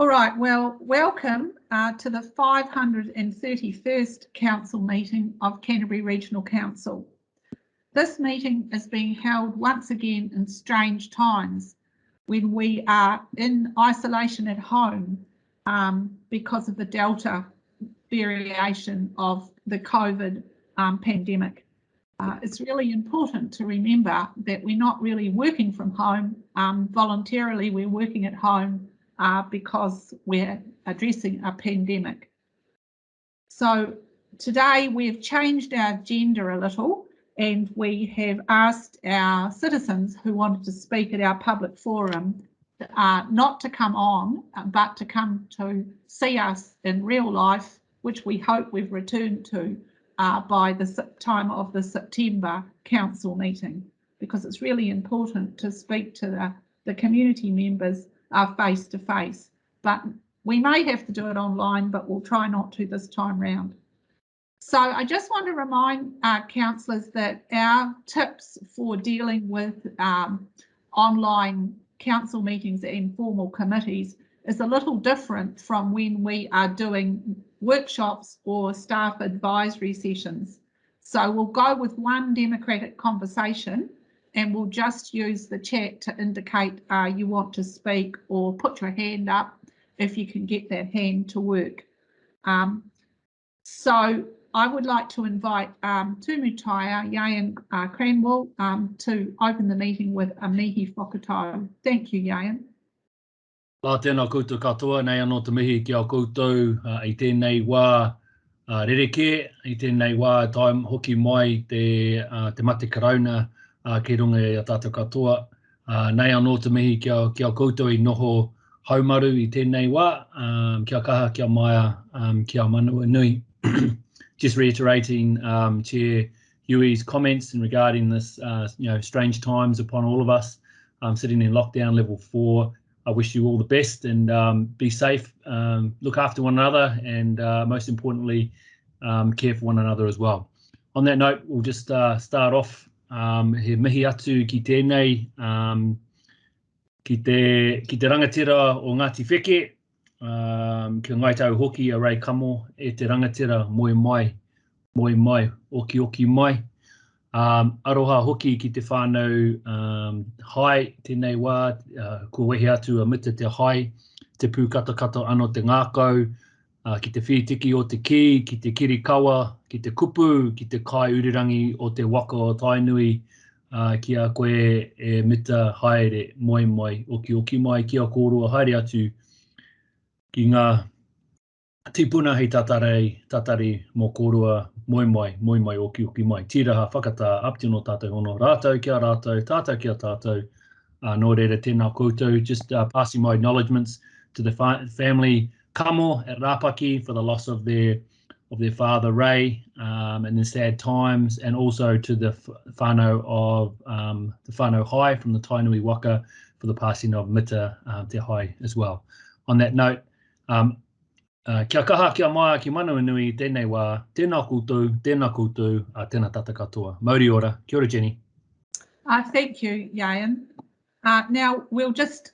All right, well, welcome to the 531st Council meeting of Canterbury Regional Council. This meeting is being held once again in strange times when we are in isolation at home because of the Delta variation of the COVID pandemic. It's really important to remember that we're not really working from home voluntarily, we're working at home because we're addressing a pandemic. So today we've changed our agenda a little and we have asked our citizens who wanted to speak at our public forum not to come on, but to come to see us in real life, which we hope we've returned to by the time of the September council meeting, because it's really important to speak to the community members face to face. But we may have to do it online, but we'll try not to this time round. So I just want to remind councillors that our tips for dealing with online council meetings and formal committees is a little different from when we are doing workshops or staff advisory sessions. So we'll go with one democratic conversation and we'll just use the chat to indicate you want to speak or put your hand up if you can get that hand to work. So I would like to invite Tumu Taiao, Yayan Cranwell, to open the meeting with a mihi whakatau. Thank you, Yayan. La tēnā koutou katoa, nei anō te mihi ki a koutou i tēnei wā rereke, i tēnei wā taim hoki mai te mate karauna ki runga i a tātou katoa. Nei anō te mihi ki a koutou i noho haumaru i tēnei wā, kia kaha, kia maia, kia manua nui. Just reiterating Chair Huey's comments in regarding this, strange times upon all of us sitting in lockdown level 4. I wish you all the best and be safe, look after one another and most importantly, care for one another as well. On that note, we'll just start off. He mihi atu ki tēnei, ki te rangatira o Ngāti Wheke, ki ngai tau hoki a rei kamo e te rangatira moe mai, oki mai. Aroha hoki ki te whānau hai tēnei wā, ko wehi atu a mita te hai, te pūkata anō te ngākau, ki te whitiki o te ki te kirikawa, ki te kupu, ki te kai urirangi o te waka o Tainui, ki a koe e mita haere moe mai, oki mai, kia kōrua haere atu ki ngā tipuna hei tatari mō kōrua moe mai, oki mai. Tiraha whakata, apti no tātou hono, rātou kia rātou, tātou kia tātou, nō reira tēnā koutou, just passing my acknowledgements to the family kamo at Rapaki for the loss of their father Ray in the sad times, and also to the whānau of the whānau hai from the Tainui waka for the passing of Mita te hai as well. On that note, kia kaha, kia maia, ki manua nui, tēnei wā, tēnā koutou, tēnā tata katoa. Mauri ora, kia ora Jenny. Thank you, Yayan. Now we'll just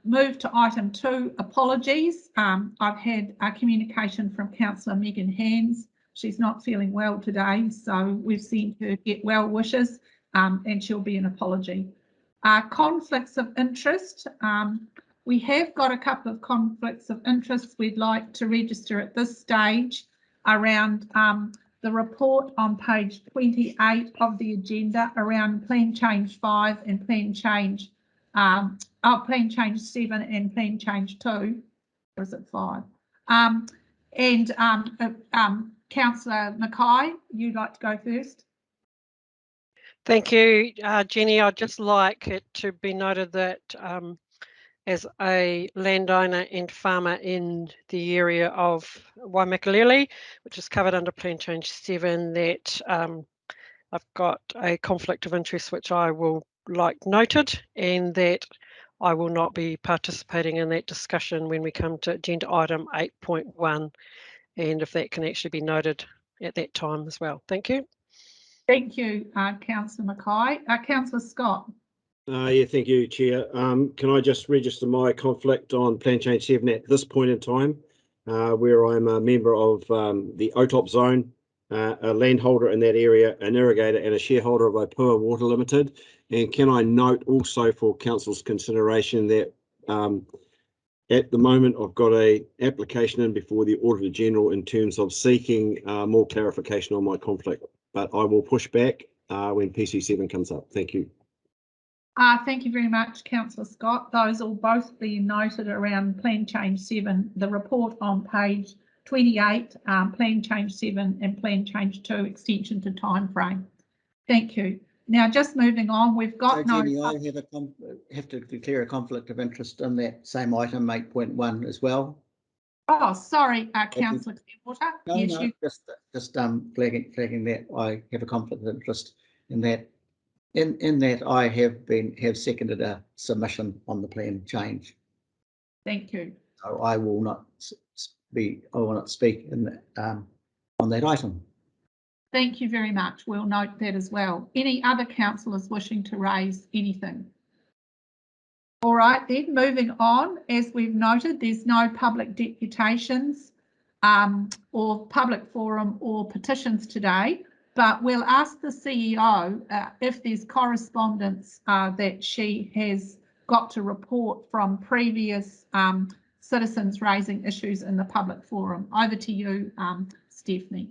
move to item 2, apologies. I've had communication from Councillor Megan Hands. She's not feeling well today, so we've sent her get well wishes and she'll be an apology. Conflicts of interest. We have got a couple of conflicts of interest we'd like to register at this stage around the report on page 28 of the agenda around Plan Change 5 and Plan Change Plan Change 7 and Plan Change 2, or is it 5? Councillor Mackay, you'd like to go first? Thank you, Jenny. I'd just like it to be noted that as a landowner and farmer in the area of Waimakariri, which is covered under Plan Change 7, that I've got a conflict of interest which I will like noted, and that I will not be participating in that discussion when we come to agenda item 8.1, and if that can actually be noted at that time as well. Thank you. Thank you, Councillor Mackay. Councillor Scott. Yeah, thank you, Chair. Can I just register my conflict on Plan Change 7 at this point in time, where I'm a member of the OTOP zone, a landholder in that area, an irrigator and a shareholder of Opua Water Limited. And can I note also for Council's consideration that at the moment I've got a application in before the Auditor General in terms of seeking more clarification on my conflict, but I will push back when PC7 comes up. Thank you. Thank you very much, Councillor Scott. Those will both be noted around Plan Change 7, the report on page 28, Plan Change 7 and Plan Change 2, extension to time frame. Thank you. Now, just moving on, we've got so, Jenny, I have to declare a conflict of interest in that same item, 8.1 as well. Oh, sorry, Councillor Clearwater. No, yes, no, just flagging that I have a conflict of interest in that. In that I have seconded a submission on the plan change. Thank you. So I will not speak in on that item. Thank you very much. We'll note that as well. Any other councillors wishing to raise anything? All right, then moving on, as we've noted, there's no public deputations or public forum or petitions today, but we'll ask the CEO if there's correspondence that she has got to report from previous citizens raising issues in the public forum. Over to you, Stephanie.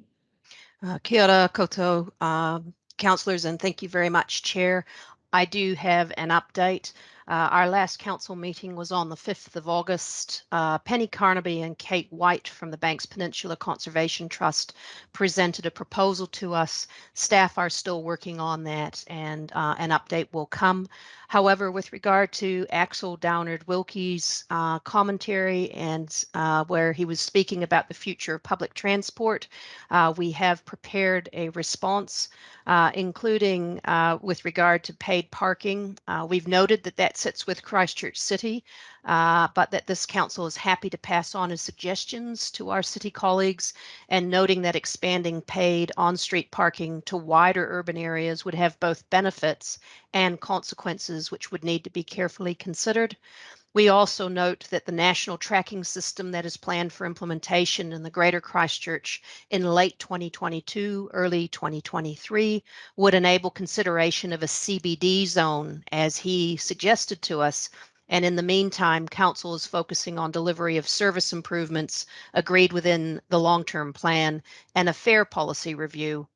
Kia ora koutou, councillors, and thank you very much, Chair. I do have an update. Our last council meeting was on the 5th of August. Penny Carnaby and Kate White from the Banks Peninsula Conservation Trust presented a proposal to us. Staff are still working on that, and an update will come. However, with regard to Axel Downard-Wilkie's commentary and where he was speaking about the future of public transport, we have prepared a response, including with regard to paid parking. We've noted that that sits with Christchurch City, but that this council is happy to pass on his suggestions to our city colleagues, and noting that expanding paid on-street parking to wider urban areas would have both benefits and consequences which would need to be carefully considered. We also note that the national tracking system that is planned for implementation in the Greater Christchurch in late 2022, early 2023 would enable consideration of a CBD zone, as he suggested to us. And in the meantime, Council is focusing on delivery of service improvements agreed within the long-term plan and a fare policy review,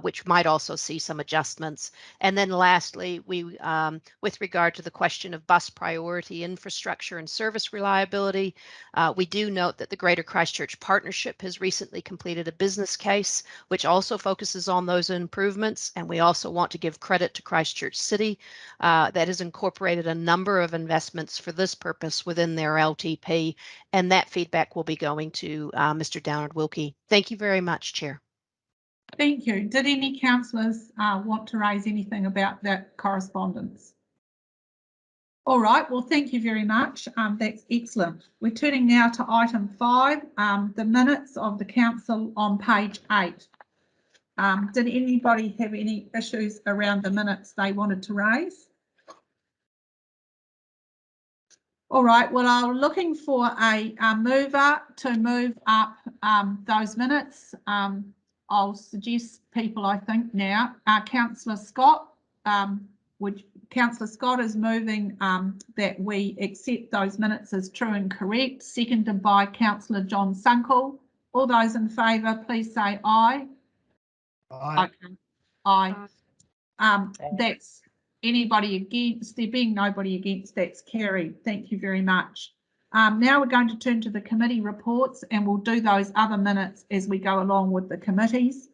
which might also see some adjustments. And then lastly, we, with regard to the question of bus priority infrastructure and service reliability, we do note that the Greater Christchurch Partnership has recently completed a business case, which also focuses on those improvements. And we also want to give credit to Christchurch City that has incorporated a number of investments for this purpose within their LTP. And that feedback will be going to Mr. Downard-Wilkie. Thank you very much, Chair. Thank you. Did any councillors want to raise anything about that correspondence? All right, well, thank you very much. That's excellent. We're turning now to item 5, the minutes of the council on page 8. Did anybody have any issues around the minutes they wanted to raise? All right, well, I'm looking for a mover to move up those minutes. I'll suggest people, I think now, Councillor Scott, Councillor Scott is moving that we accept those minutes as true and correct, seconded by Councillor John Sunkel. All those in favour, please say aye. Aye. Okay. Aye. That's anybody against. There being nobody against, that's carried. Thank you very much. Now we're going to turn to the committee reports, and we'll do those other minutes as we go along with the committees.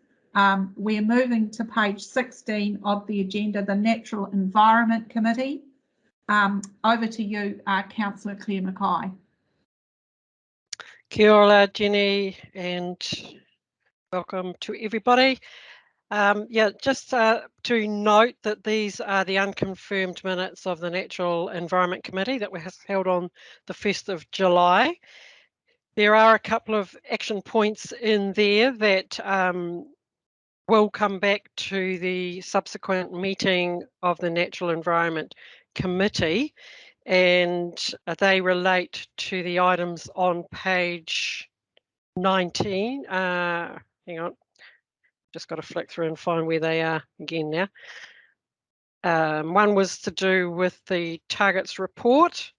We're moving to page 16 of the agenda, the Natural Environment Committee. Over to you, Councillor Claire Mackay. Kia ora, Jenny, and welcome to everybody. Yeah, just to note that these are the unconfirmed minutes of the Natural Environment Committee that was held on the 1st of July. There are a couple of action points in there that will come back to the subsequent meeting of the Natural Environment committee, and they relate to the items on page 19. Hang on, just got to flick through and find where they are again now. One was to do with the targets report,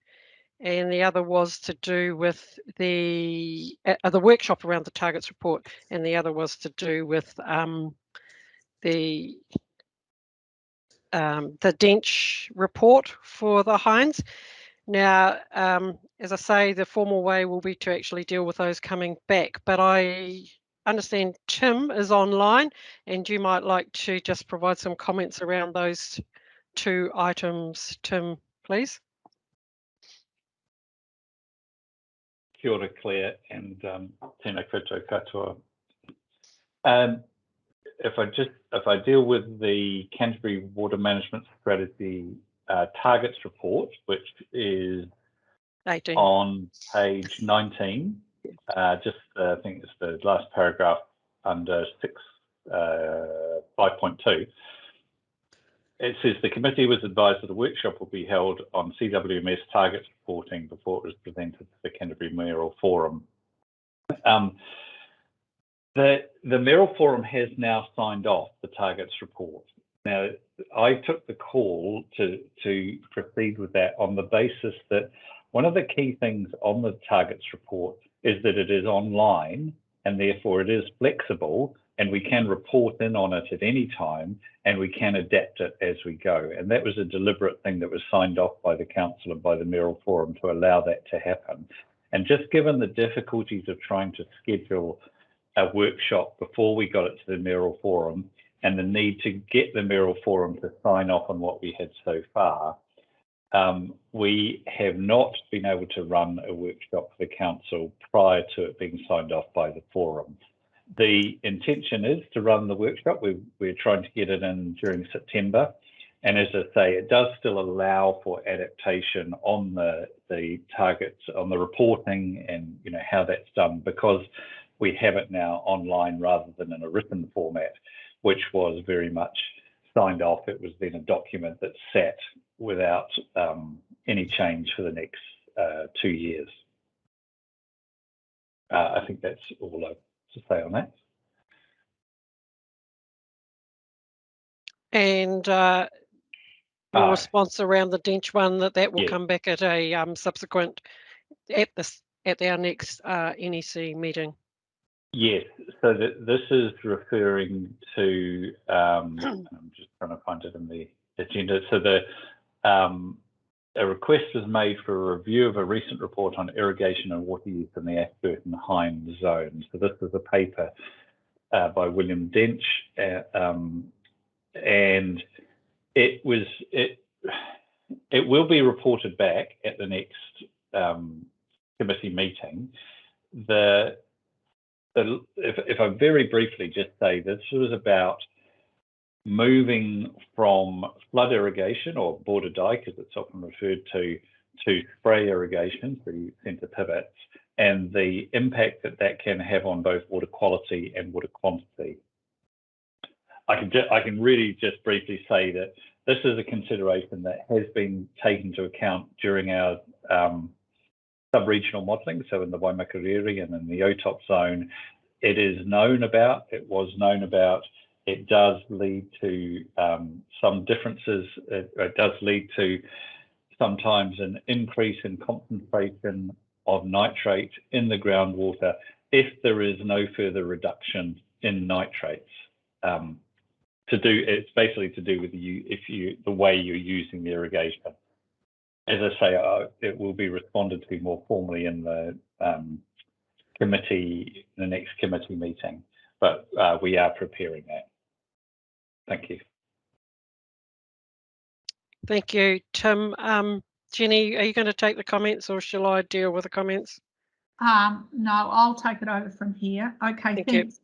and the other was to do with the workshop around the targets report, and the other was to do with the Dench report for the Hines. Now, as I say, the formal way will be to actually deal with those coming back, but I understand Tim is online, and you might like to just provide some comments around those two items, Tim, please. Kia ora, Claire, and tēnā koutou katoa. If I deal with the Canterbury Water Management Strategy targets report, which is 18. on page 19, I think it's the last paragraph under 5.2. It says the committee was advised that a workshop will be held on CWMS targets reporting before it was presented to the Canterbury Mayoral Forum. The Mayoral Forum has now signed off the targets report. Now, I took the call to proceed with that on the basis that one of the key things on the targets report is that it is online, and therefore it is flexible, and we can report in on it at any time, and we can adapt it as we go. And that was a deliberate thing that was signed off by the council and by the Mayoral Forum to allow that to happen. And just given the difficulties of trying to schedule a workshop before we got it to the Mayoral Forum, and the need to get the Mayoral Forum to sign off on what we had so far, we have not been able to run a workshop for the council prior to it being signed off by the forum. The intention is to run the workshop. We're trying to get it in during September. And as I say, it does still allow for adaptation on the targets, on the reporting, and how that's done, because we have it now online rather than in a written format, which was very much signed off. It was then a document that sat without any change for the next 2 years. I think that's all I have to say on that. And your response around the Dench one, that will come back at a subsequent, at our next NEC meeting. Yes, so this is referring to, I'm just trying to find it in the agenda. So a request was made for a review of a recent report on irrigation and water use in the Ashburton Hines zone. So this is a paper by William Dench, and it will be reported back at the next committee meeting. If I very briefly just say, this was about moving from flood irrigation, or border dike as it's often referred to spray irrigation through centre pivots, and the impact that can have on both water quality and water quantity. I can really just briefly say that this is a consideration that has been taken into account during our sub-regional modelling. So in the Waimakariri and in the OTOP zone, it is known about, it was known about, it does lead to some differences. It does lead to sometimes an increase in concentration of nitrate in the groundwater if there is no further reduction in nitrates. It's basically to do with the way you're using the irrigation. As I say, it will be responded to more formally in the next committee meeting, but we are preparing that. Thank you. Thank you, Tim. Jenny, are you going to take the comments, or shall I deal with the comments? No, I'll take it over from here. Okay, thanks.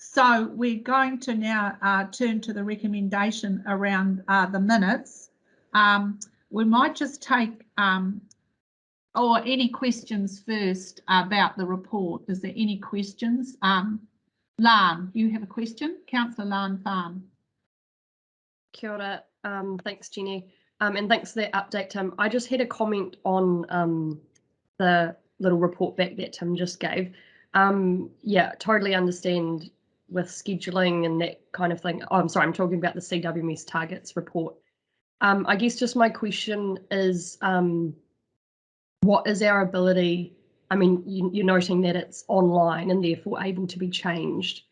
So we're going to now turn to the recommendation around the minutes. We might just take or any questions first about the report. Is there any questions? Lan, you have a question? Councillor Lan Farn. Kia ora. Thanks, Jenny. And thanks for that update, Tim. I just had a comment on the little report back that Tim just gave. Yeah, totally understand with scheduling and that kind of thing. Oh, I'm sorry, I'm talking about the CWMS targets report. I guess just my question is, what is our ability? I mean, you're noting that it's online and therefore able to be changed.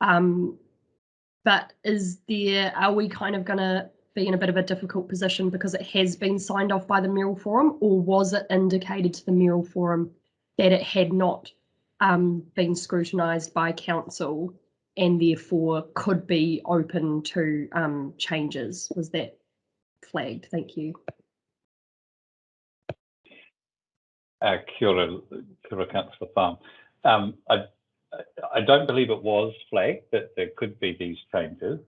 But are we kind of going to be in a bit of a difficult position because it has been signed off by the Mayoral Forum, or was it indicated to the Mayoral Forum that it had not been scrutinised by council and therefore could be open to changes? Was that flagged? Thank you. Kia ora, Councillor Farm. I don't believe it was flagged that there could be these changes.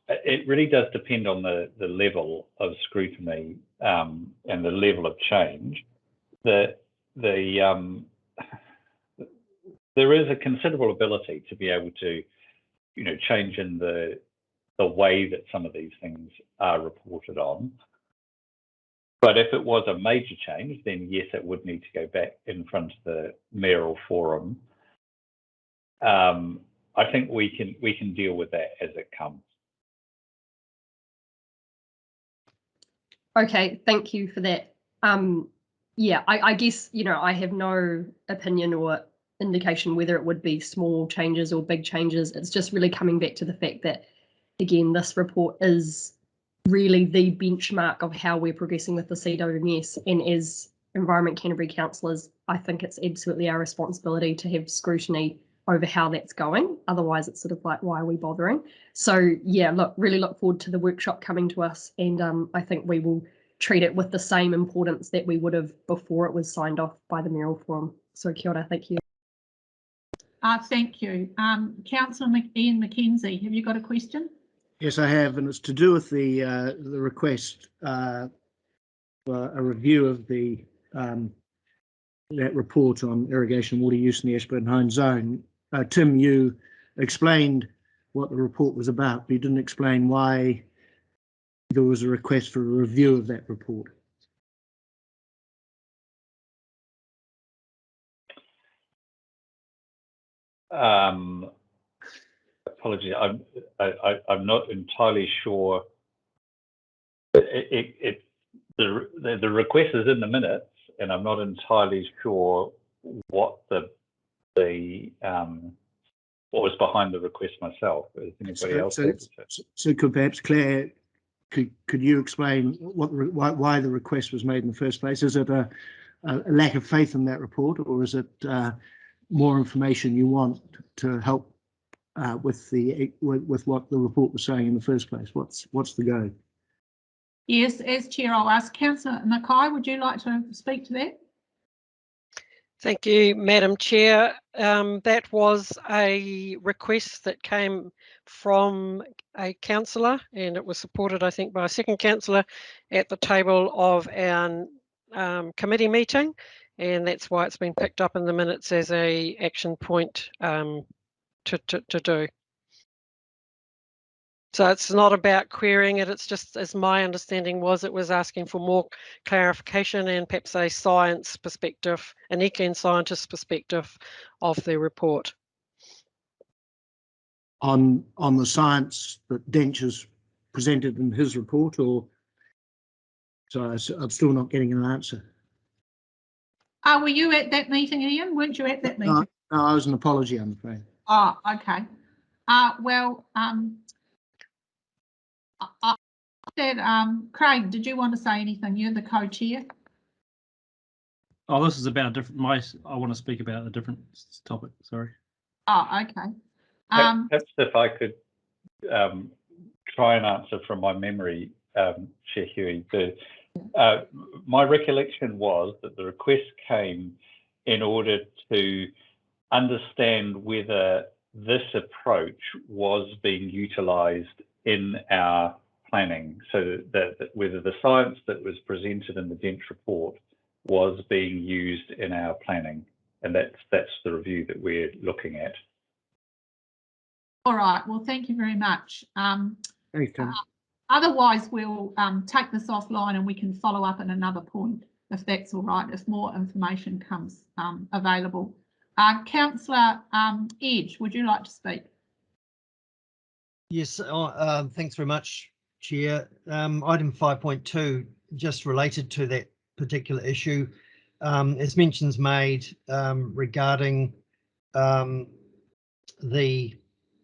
It really does depend on the level of scrutiny and the level of change. There is a considerable ability to be able to, change in the way that some of these things are reported on. But if it was a major change, then yes, it would need to go back in front of the Mayoral Forum. I think we can deal with that as it comes. Okay, thank you for that. Yeah, I guess, I have no opinion or indication whether it would be small changes or big changes. It's just really coming back to the fact that, again, this report is really the benchmark of how we're progressing with the CWMS. And as Environment Canterbury councillors, I think it's absolutely our responsibility to have scrutiny over how that's going. Otherwise, it's sort of like, why are we bothering? So yeah, really look forward to the workshop coming to us, and I think we will treat it with the same importance that we would have before it was signed off by the Mayoral Forum. So kia ora, thank you. Thank you. Councillor Ian McKenzie, have you got a question? Yes, I have, and it's to do with the request for a review of the that report on irrigation water use in the Ashburton Hone Zone. Tim, you explained what the report was about, but you didn't explain why there was a request for a review of that report. Apologies, I'm not entirely sure. The request is in the minutes, and I'm not entirely sure what what was behind the request myself. Is anybody else? So could perhaps Claire, could you explain why the request was made in the first place? Is it a lack of faith in that report, or is it more information you want to help with what the report was saying in the first place? What's the go? Yes, as chair, I'll ask Councillor Mackay. Would you like to speak to that? Thank you, Madam Chair. That was a request that came from a councillor, and it was supported, I think, by a second councillor at the table of our committee meeting, and that's why it's been picked up in the minutes as a action point to do. So it's not about querying it, it's just, as my understanding was, it was asking for more clarification and perhaps a science perspective, an econ scientist perspective of the report. On the science that Dench has presented in his report, or? Sorry, I'm still not getting an answer. Were you at that meeting, Ian? Weren't you at that meeting? No, I was an apology, I'm afraid. Oh, okay. Well, Craig, did you want to say anything? You're the co-chair. Oh, this is about a different. I want to speak about a different topic. Sorry. Oh, okay. Perhaps if I could try and answer from my memory, Chair Huey. My recollection was that the request came in order to understand whether this approach was being utilised in our planning, so that whether the science that was presented in the Dench report was being used in our planning, and that's the review that we're looking at. All right. Well, thank you very much. Thanks, Tim. Otherwise, we'll take this offline and we can follow up at another point, if that's all right, if more information comes available. Councillor Edge, would you like to speak? Yes, thanks very much, Chair. Item 5.2, just related to that particular issue, as mentions made regarding the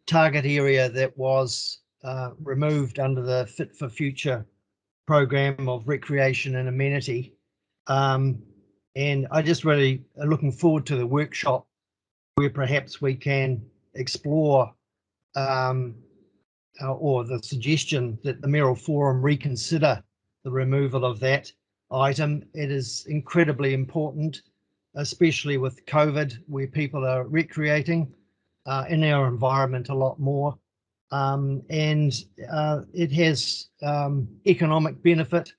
target area that was removed under the Fit for Future program of recreation and amenity. And I just really are looking forward to the workshop where perhaps we can explore or the suggestion that the Mayoral Forum reconsider the removal of that item. It is incredibly important, especially with COVID, where people are recreating in our environment a lot more. And it has economic benefit.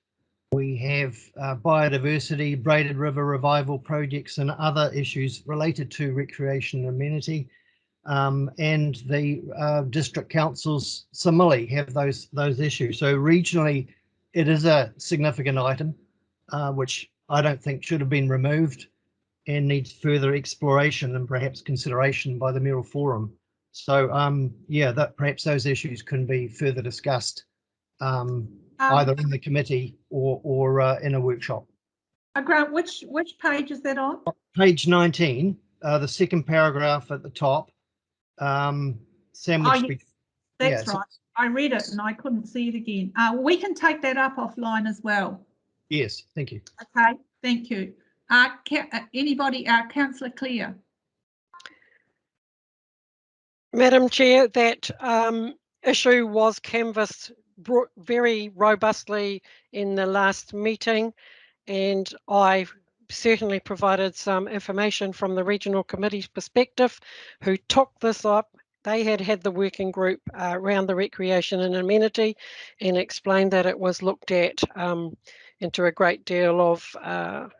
We have biodiversity, braided river revival projects and other issues related to recreation and amenity. And the district councils similarly have those issues. So regionally, it is a significant item, which I don't think should have been removed and needs further exploration and perhaps consideration by the Mayoral Forum. So yeah, that perhaps those issues can be further discussed either in the committee or in a workshop. Grant, which page is that on? Page 19, the second paragraph at the top. Sandwich. Oh, yes, that's right. I read it and I couldn't see it again. We can take that up offline as well. Yes, thank you. Okay, thank you. Anybody, Councillor Clare. Madam Chair, that issue was canvassed very robustly in the last meeting, and I certainly provided some information from the regional committee's perspective, who took this up. They had the working group around the recreation and amenity and explained that it was looked at into a great deal of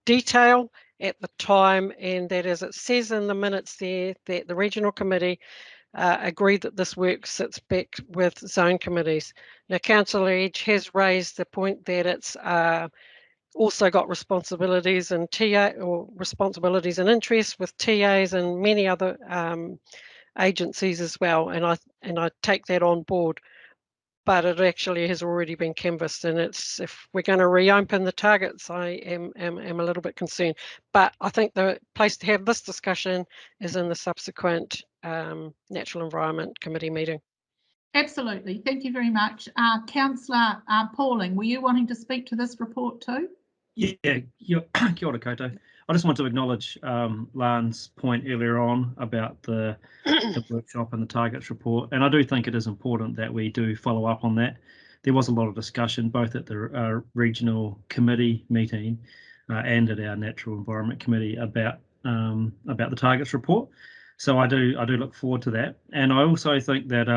detail at the time, and that, as it says in the minutes there, that the regional committee agreed that this work sits back with zone committees. Now, Councillor Edge has raised the point that it's also got responsibilities and responsibilities and interests with TAs and many other agencies as well, and I take that on board. But it actually has already been canvassed, and it's, if we're going to reopen the targets, I am a little bit concerned. But I think the place to have this discussion is in the subsequent Natural Environment Committee meeting. Absolutely, thank you very much. Councillor Pauling, were you wanting to speak to this report too? Yeah, kia ora koutou. I just want to acknowledge Lan's point earlier on about the workshop and the targets report, and I do think it is important that we do follow up on that. There was a lot of discussion both at the regional committee meeting and at our Natural Environment Committee about the targets report. So I do look forward to that, and I also think that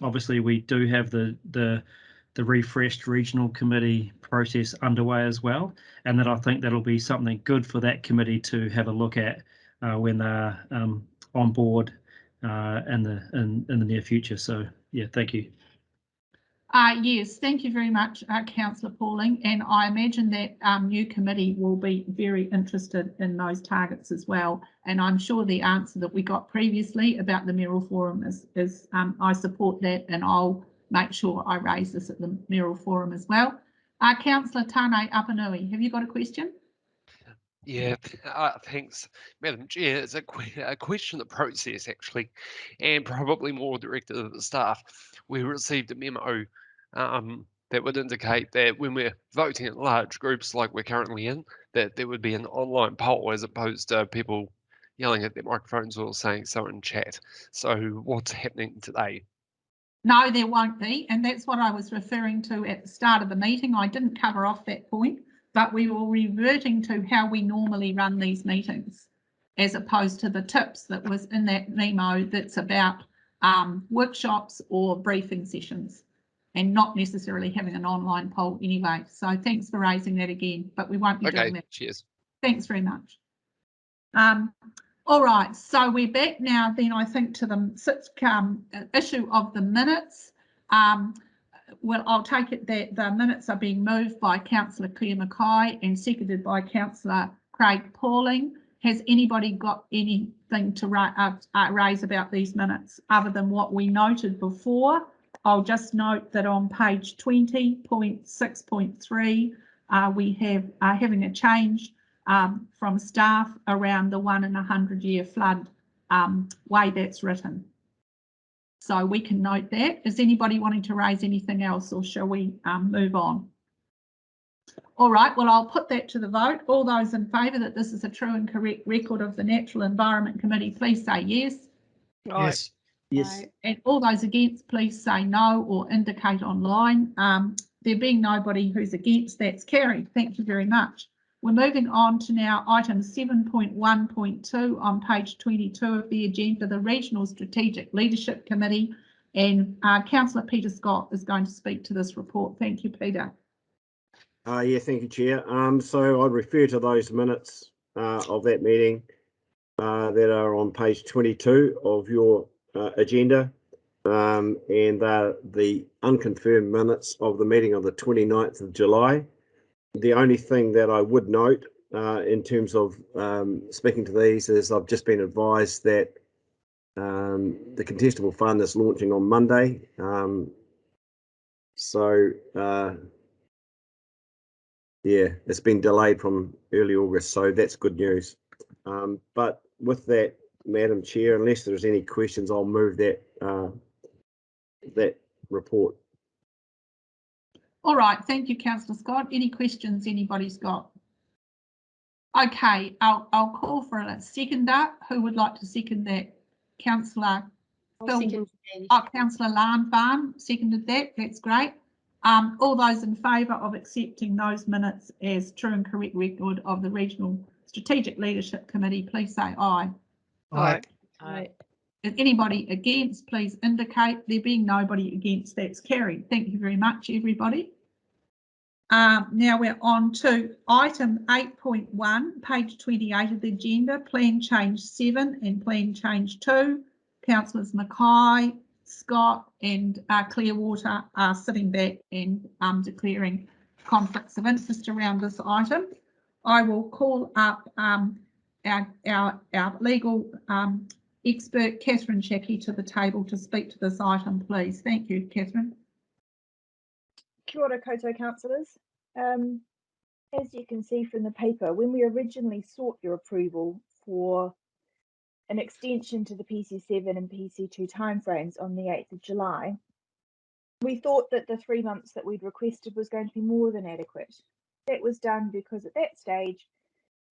obviously we do have the refreshed regional committee process underway as well, and that I think that'll be something good for that committee to have a look at when they're on board in the near future. So yeah, thank you. Yes, thank you very much, Councillor Pauling, and I imagine that new committee will be very interested in those targets as well, and I'm sure the answer that we got previously about the Mayoral Forum is I support that, and I'll make sure I raise this at the Mayoral Forum as well. Councillor Tane Apanui, have you got a question? Yeah, thanks, Madam Chair. It's a question of the process, actually, and probably more directed at the staff. We received a memo that would indicate that when we're voting in large groups like we're currently in, that there would be an online poll as opposed to people yelling at their microphones or saying so in chat. So what's happening today? No, there won't be, and that's what I was referring to at the start of the meeting. I didn't cover off that point, but we were reverting to how we normally run these meetings, as opposed to the tips that was in that memo that's about workshops or briefing sessions, and not necessarily having an online poll anyway. So thanks for raising that again, but we won't be doing that. Cheers. Thanks very much. All right, so we're back now then, I think, to the issue of the minutes. well, I'll take it that the minutes are being moved by Councillor Claire Mackay and seconded by Councillor Craig Pauling. Has anybody got anything to raise about these minutes other than what we noted before? I'll just note that on page 20.6.3, we are having a change from staff around the 1 in 100 year flood way that's written. So we can note that. Is anybody wanting to raise anything else, or shall we move on? All right, well, I'll put that to the vote. All those in favour that this is a true and correct record of the Natural Environment Committee, please say yes. Yes. Yes. And all those against, please say no or indicate online. There being nobody who's against, that's carried. Thank you very much. We're moving on to now item 7.1.2 on page 22 of the agenda, the Regional Strategic Leadership Committee, and Councillor Peter Scott is going to speak to this report. Thank you, Peter. Yeah, thank you, Chair. So I'd refer to those minutes of that meeting that are on page 22 of your agenda, and the unconfirmed minutes of the meeting of the 29th of July. The only thing that I would note in terms of speaking to these is I've just been advised that the contestable fund is launching on Monday. Yeah, it's been delayed from early August, so that's good news. But with that, Madam Chair, unless there's any questions, I'll move that that report. All right, thank you, Councillor Scott. Any questions anybody's got? Okay, I'll call for a seconder. Who would like to second that? Councillor Phil. Councillor Larnbarn seconded that. That's great. All those in favour of accepting those minutes as true and correct record of the Regional Strategic Leadership Committee, please say aye. Aye. Aye. If anybody against, please indicate. There being nobody against, that's carried. Thank you very much, everybody. Now we're on to item 8.1, page 28 of the agenda, Plan Change 7 and Plan Change 2. Councillors Mackay, Scott and Clearwater are sitting back and declaring conflicts of interest around this item. I will call up our legal expert, Catherine Shackey, to the table to speak to this item, please. Thank you, Catherine. Kia ora koutou, councillors. As you can see from the paper, when we originally sought your approval for an extension to the PC7 and PC2 timeframes on the 8th of July, we thought that the 3 months that we'd requested was going to be more than adequate. That was done because at that stage,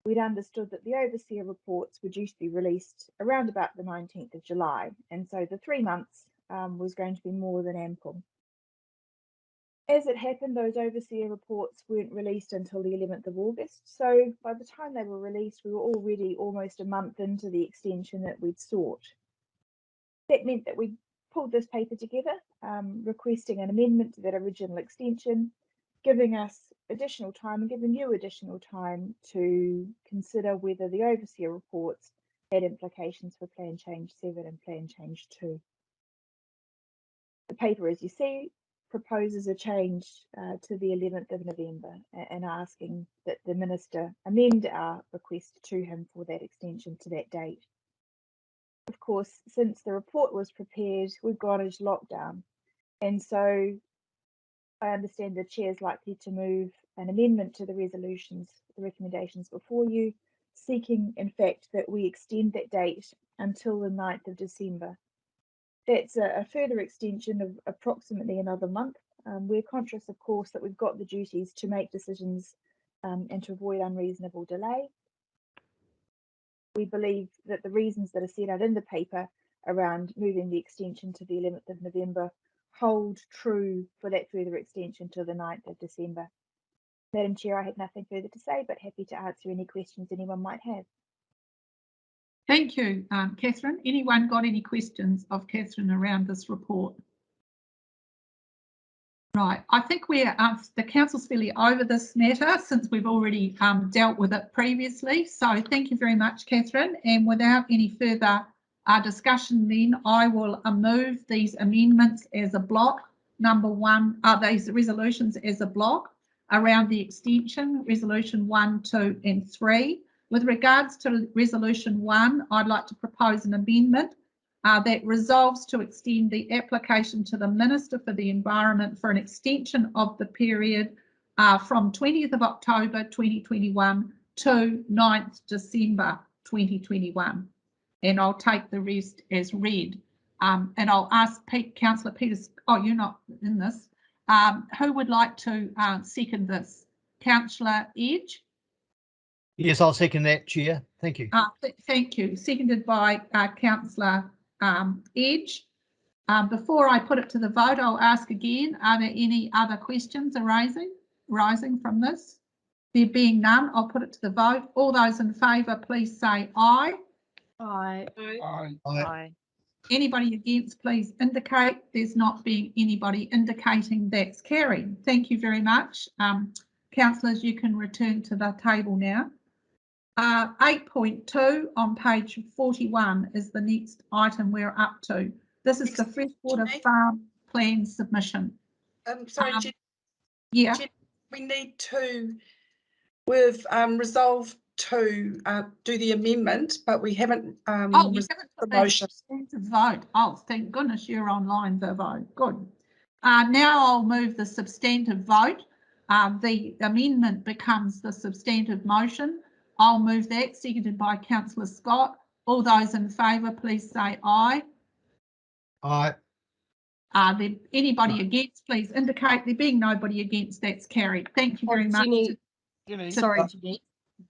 we'd understood that the overseer reports were due to be released around about the 19th of July, and so the 3 months was going to be more than ample. As it happened, those overseer reports weren't released until the 11th of August, so by the time they were released, we were already almost a month into the extension that we'd sought. That meant that we pulled this paper together, requesting an amendment to that original extension, giving us additional time and giving you additional time to consider whether the overseer reports had implications for Plan Change 7 and Plan Change 2. The paper, as you see, proposes a change to the 11th of November and asking that the Minister amend our request to him for that extension to that date. Of course, since the report was prepared, we've gone into lockdown, and so I understand the Chair is likely to move an amendment to the resolutions, the recommendations before you, seeking in fact that we extend that date until the 9th of December. That's a further extension of approximately another month. We're conscious, of course, that we've got the duties to make decisions and to avoid unreasonable delay. We believe that the reasons that are set out in the paper around moving the extension to the 11th of November hold true for that further extension to the 9th of December. Madam Chair, I had nothing further to say, but happy to answer any questions anyone might have. Thank you, Catherine. Anyone got any questions of Catherine around this report? Right, I think we're the council's fairly over this matter since we've already dealt with it previously. So thank you very much, Catherine. And without any further discussion, then I will move these amendments as a block number 1, these resolutions as a block around the extension, resolution 1, 2 and 3. With regards to resolution 1, I'd like to propose an amendment that resolves to extend the application to the Minister for the Environment for an extension of the period from 20th of October 2021 to 9th December 2021. And I'll take the rest as read. And I'll ask Councillor Peters, oh, you're not in this. Who would like to second this? Councillor Edge? Yes, I'll second that, Chair. Thank you. Thank you. Seconded by Councillor Edge. Before I put it to the vote, I'll ask again, are there any other questions arising from this? There being none, I'll put it to the vote. All those in favour, please say aye. Aye. Aye. Anybody against, please indicate. There's not being anybody indicating that's carried. Thank you very much. Councillors, you can return to the table now. 8.2 on page 41 is the next item we're up to. This is the Freshwater Farm Plan submission. Sorry, Jen, Yeah. Jen, we need to, we've resolved to do the amendment, but we haven't We haven't put the that motion. substantive vote. Oh, thank goodness you're online, Vivo. Good. Now I'll move the substantive vote. The amendment becomes the substantive motion. I'll move that, seconded by Councillor Scott. All those in favour, please say aye. Aye. There anybody against, please indicate. There being nobody against, that's carried. Thank you very much. Jenny, sorry, Jenny.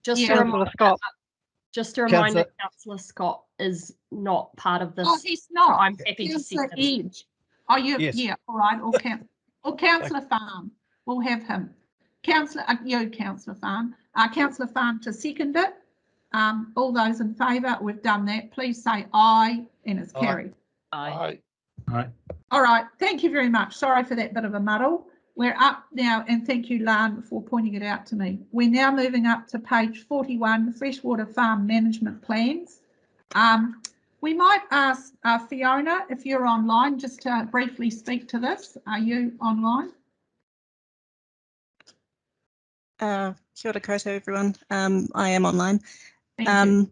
Just Yeah. a reminder, Scott. just a reminder, Councillor Scott is not part of this. Oh, he's not. So I'm happy to Councillor second. Edge. Oh, you? Yes. Yeah. All right. Or Councillor Farm. We'll have him. Councillor, Councillor Farm. Councillor Farm to second it. All those in favour, we've done that. Please say aye, and it's carried. Aye. Aye. All right. Thank you very much. Sorry for that bit of a muddle. We're up now, and thank you, Lan, for pointing it out to me. We're now moving up to page 41, Freshwater Farm Management Plans. We might ask Fiona, if you're online, just to briefly speak to this. Are you online? Kia ora koutou, everyone. I am online. Thank you.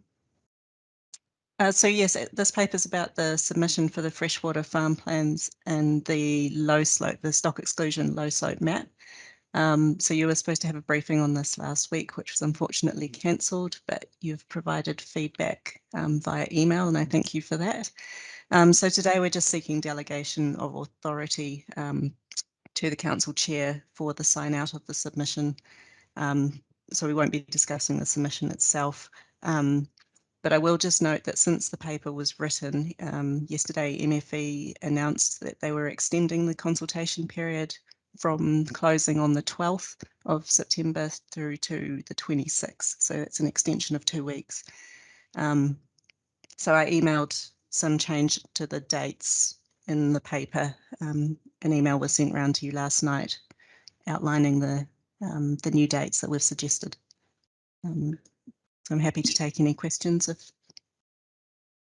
So yes, this paper is about the submission for the freshwater farm plans and the low slope, the stock exclusion low slope map. So you were supposed to have a briefing on this last week, which was unfortunately cancelled, but you've provided feedback via email, and I thank you for that. So today we're just seeking delegation of authority to the council chair for the sign out of the submission. So we won't be discussing the submission itself. But I will just note that since the paper was written, yesterday MFE announced that they were extending the consultation period from closing on the 12th of September through to the 26th. So it's an extension of 2 weeks. So I emailed some change to the dates in the paper. An email was sent around to you last night outlining the new dates that we've suggested. So I'm happy to take any questions if.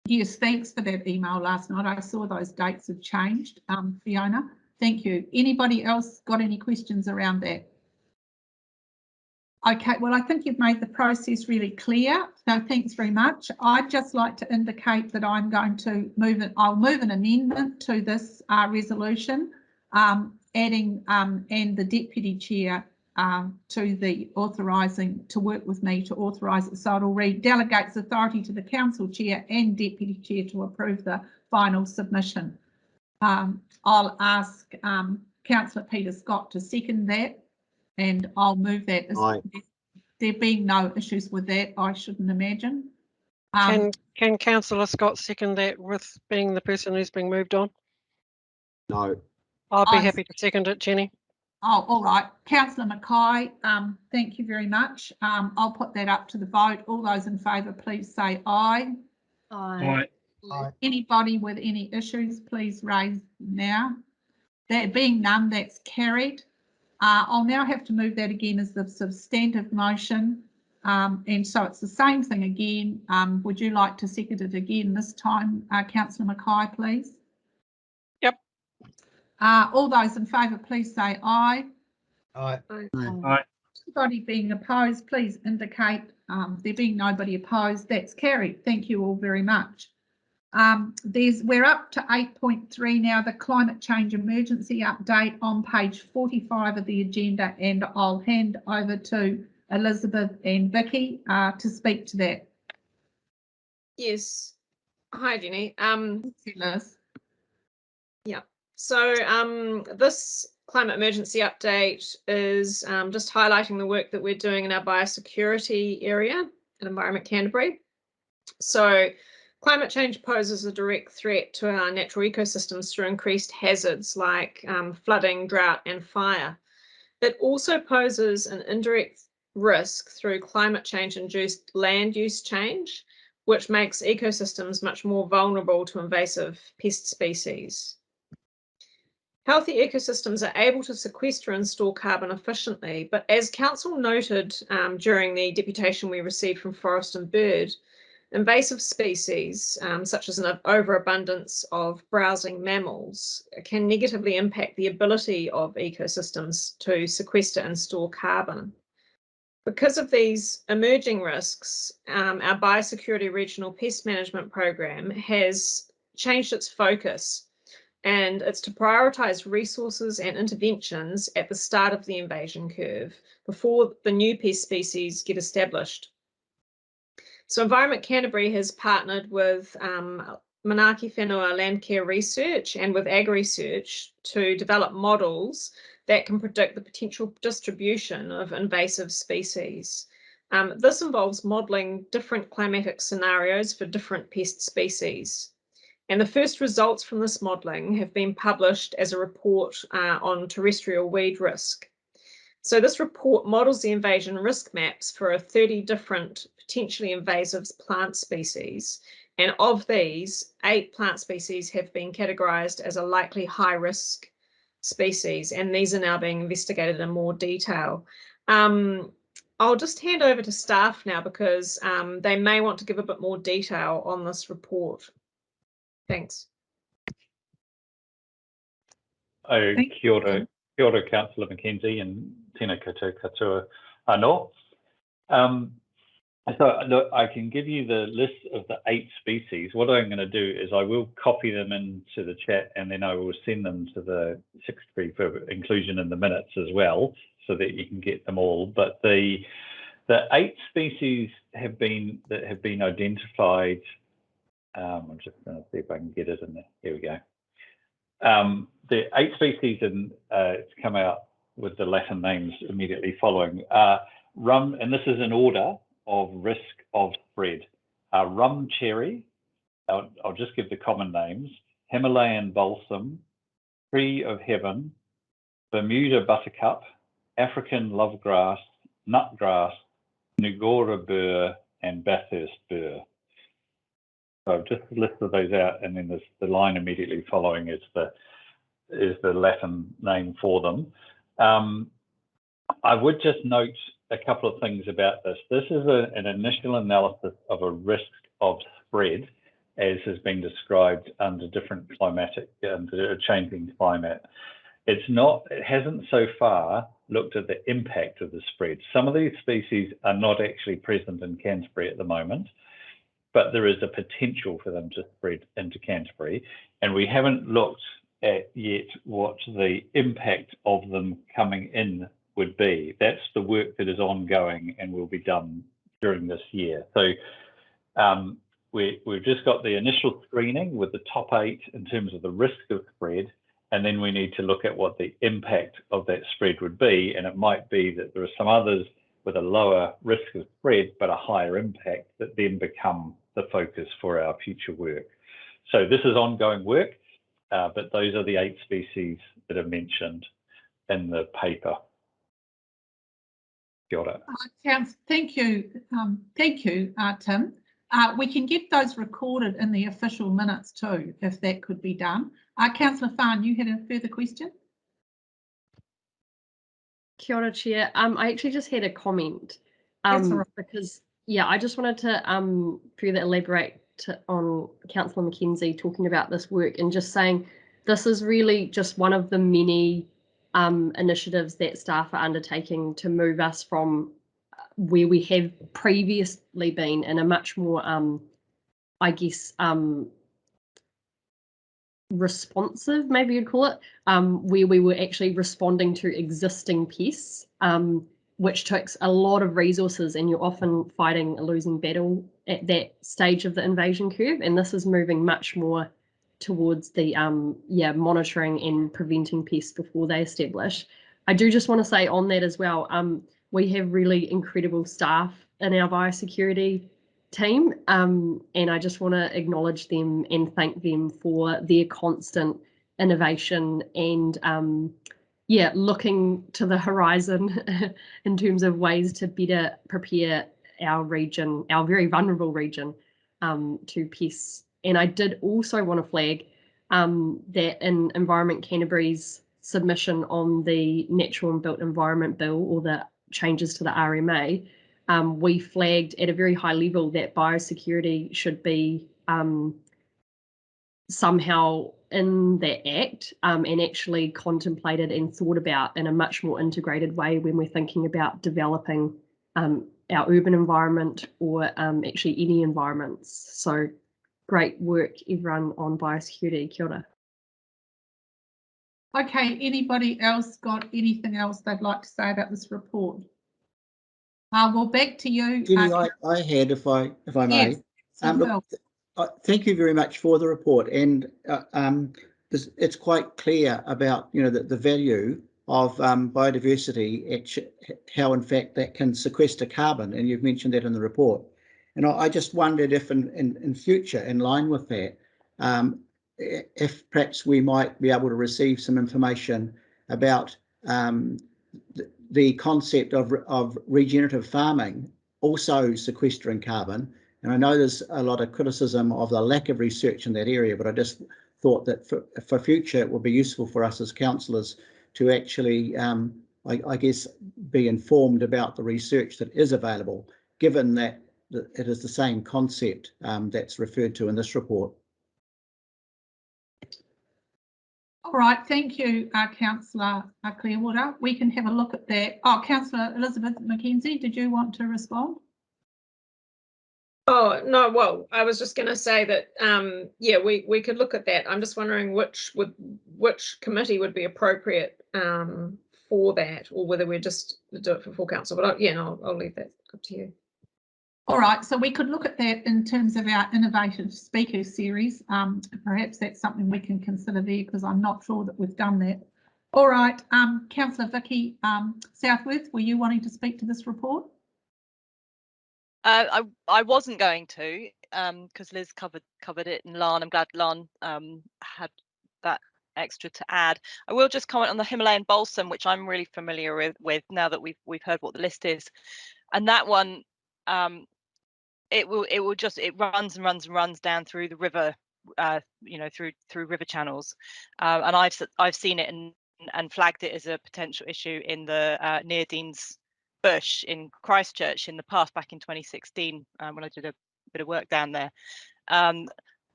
Yes, thanks for that email last night. I saw those dates have changed, Fiona. Thank you. Anybody else got any questions around that? Okay, well, I think you've made the process really clear. So thanks very much. I'd just like to indicate that I'm going to move it. I'll move an amendment to this resolution, adding and the deputy chair to the authorising to work with me to authorise it. So it'll read delegates authority to the council chair and deputy chair to approve the final submission. I'll ask Councillor Peter Scott to second that, and I'll move that. There being no issues with that, I shouldn't imagine. Can Councillor Scott second that with being the person who's being moved on? No. I'll be happy to second it, Jenny. Oh, all right. Councillor Mackay, thank you very much. I'll put that up to the vote. All those in favour, please say aye. Aye. Aye. Anybody with any issues, please raise now. There being none, that's carried. I'll now have to move that again as the substantive motion. And so it's the same thing again. Would you like to second it again this time, Councillor Mackay, please? Yep. All those in favour, please say aye. Aye. Aye. Anybody being opposed, please indicate. There being nobody opposed, that's carried. Thank you all very much. We're up to 8.3 now, the climate change emergency update on page 45 of the agenda, and I'll hand over to Elizabeth and Vicky to speak to that. Yes. Hi, Jenny. Liz. Yeah. So this climate emergency update is just highlighting the work that we're doing in our biosecurity area at Environment Canterbury. So climate change poses a direct threat to our natural ecosystems through increased hazards like flooding, drought, and fire. It also poses an indirect risk through climate change-induced land use change, which makes ecosystems much more vulnerable to invasive pest species. Healthy ecosystems are able to sequester and store carbon efficiently, but as Council noted during the deputation we received from Forest and Bird, invasive species, such as an overabundance of browsing mammals, can negatively impact the ability of ecosystems to sequester and store carbon. Because of these emerging risks, our Biosecurity Regional Pest Management Program has changed its focus, and it's to prioritise resources and interventions at the start of the invasion curve before the new pest species get established. So Environment Canterbury has partnered with Manaaki Whenua Landcare Research and with AgResearch to develop models that can predict the potential distribution of invasive species. This involves modelling different climatic scenarios for different pest species. And the first results from this modelling have been published as a report on terrestrial weed risk. So this report models the invasion risk maps for 30 different potentially invasive plant species. And of these, 8 plant species have been categorised as a likely high risk species, and these are now being investigated in more detail. I'll just hand over to staff now because they may want to give a bit more detail on this report. Thanks. Oh, kia ora, Councillor Mackenzie, and tēnā koutou katoa anō. So look, I can give you the list of the 8 species. What I'm going to do is I will copy them into the chat, and then I will send them to the Secretary for inclusion in the minutes as well, so that you can get them all. But the 8 species have been identified. I'm just going to see if I can get it in there. Here we go. The 8 species, and it's come out with the Latin names immediately following. Rum, and this is in order of risk of spread. Rum cherry, I'll just give the common names: Himalayan balsam, tree of heaven, Bermuda buttercup, African lovegrass, nutgrass, Ngora burr, and Bathurst burr. So I've just listed those out, and then there's the line immediately following is the Latin name for them. I would just note a couple of things about this. This is an initial analysis of a risk of spread, as has been described under different under a changing climate. It hasn't so far looked at the impact of the spread. Some of these species are not actually present in Canterbury at the moment, but there is a potential for them to spread into Canterbury, and we haven't looked at yet what the impact of them coming in would be. That's the work that is ongoing and will be done during this year. So we've just got the initial screening with the top 8 in terms of the risk of spread, and then we need to look at what the impact of that spread would be, and it might be that there are some others with a lower risk of spread but a higher impact that then become the focus for our future work. So this is ongoing work, but those are the 8 species that are mentioned in the paper. Kia ora. Thank you, Tim. We can get those recorded in the official minutes too, if that could be done. Councillor Farn, you had a further question? Kia ora, Chair. I actually just had a comment because, yeah, I just wanted to further elaborate on Councillor Mackenzie talking about this work and just saying this is really just one of the many initiatives that staff are undertaking to move us from where we have previously been in a much more, I guess, responsive, maybe you'd call it, where we were actually responding to existing pests, which takes a lot of resources, and you're often fighting a losing battle at that stage of the invasion curve. And this is moving much more towards the monitoring and preventing pests before they establish. I do just want to say on that as well, we have really incredible staff in our biosecurity team, and I just want to acknowledge them and thank them for their constant innovation and looking to the horizon in terms of ways to better prepare our region, our very vulnerable region, to pests. And I did also want to flag that in Environment Canterbury's submission on the Natural and Built Environment Bill, or the changes to the RMA, we flagged at a very high level that biosecurity should be somehow in that act, and actually contemplated and thought about in a much more integrated way when we're thinking about developing our urban environment, or actually any environments. So great work, everyone, on biosecurity. Kia ora. Okay, anybody else got anything else they'd like to say about this report? Well, back to you. Jenny, I had, if I may. Yes, so Thank you very much for the report, and it's quite clear about the value of biodiversity, how in fact that can sequester carbon, and you've mentioned that in the report. And I just wondered if in future, in line with that, if perhaps we might be able to receive some information about the concept of regenerative farming also sequestering carbon. And I know there's a lot of criticism of the lack of research in that area, but I just thought that for future it would be useful for us as councillors to actually, I guess, be informed about the research that is available, given that it is the same concept that's referred to in this report. all right, thank you, Councillor Clearwater. We can have a look at that. Oh, Councillor Elizabeth Mackenzie, did you want to respond? Oh, no, well, I was just going to say that, yeah, we could look at that. I'm just wondering which committee would be appropriate for that, or whether we just do it for full council. But I'll leave that up to you. All right, so we could look at that in terms of our innovative speakers series. Perhaps that's something we can consider there, because I'm not sure that we've done that. All right, Councillor Vicky Southworth, were you wanting to speak to this report? I wasn't going to, because Liz covered it, and Lan, I'm glad Lan had that extra to add. I will just comment on the Himalayan balsam, which I'm really familiar with now that we've heard what the list is, and that one, it runs and runs and runs down through the river, through river channels, and I've seen it and flagged it as a potential issue in the near Dean's Bush in Christchurch in the past, back in 2016, when I did a bit of work down there.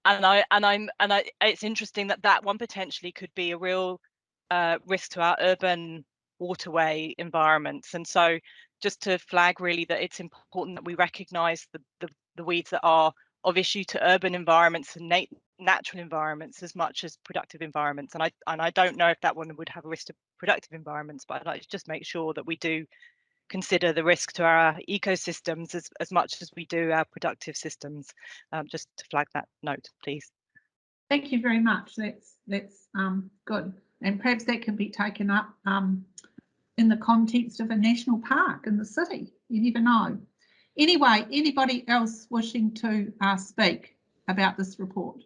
It's interesting that one potentially could be a real risk to our urban waterway environments. And so just to flag really that it's important that we recognise the weeds that are of issue to urban environments and natural environments as much as productive environments. And I don't know if that one would have a risk to productive environments, but I'd like to just make sure that we do consider the risk to our ecosystems as much as we do our productive systems. Just to flag that note, please. Thank you very much. That's good, and perhaps that can be taken up in the context of a national park in the city. You never know. Anyway, anybody else wishing to speak about this report?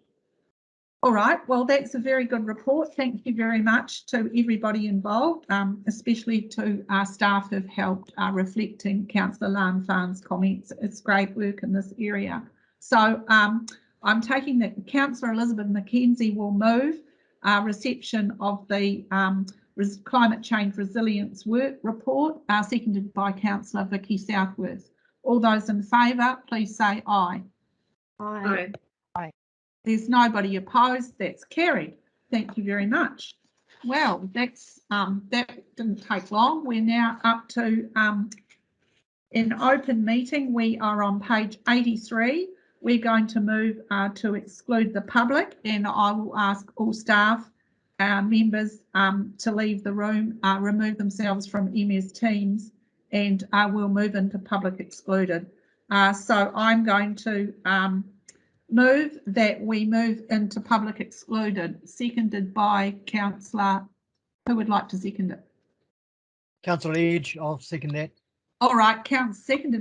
All right, well, that's a very good report. Thank you very much to everybody involved, especially to our staff who've helped reflecting Councillor Lan Phan's comments. It's great work in this area. So I'm taking that Councillor Elizabeth Mackenzie will move reception of the Climate Change Resilience Work Report, seconded by Councillor Vicky Southworth. All those in favour, please say aye. Aye. There's nobody opposed, that's carried. Thank you very much. Well, that's that didn't take long. We're now up to in open meeting. We are on page 83. We're going to move to exclude the public, and I will ask all staff members to leave the room, remove themselves from MS Teams, and we'll move into public excluded. So I'm going to move that we move into public excluded, seconded by Councillor. Who would like to second it? Councillor Edge, I'll second that. All right, seconded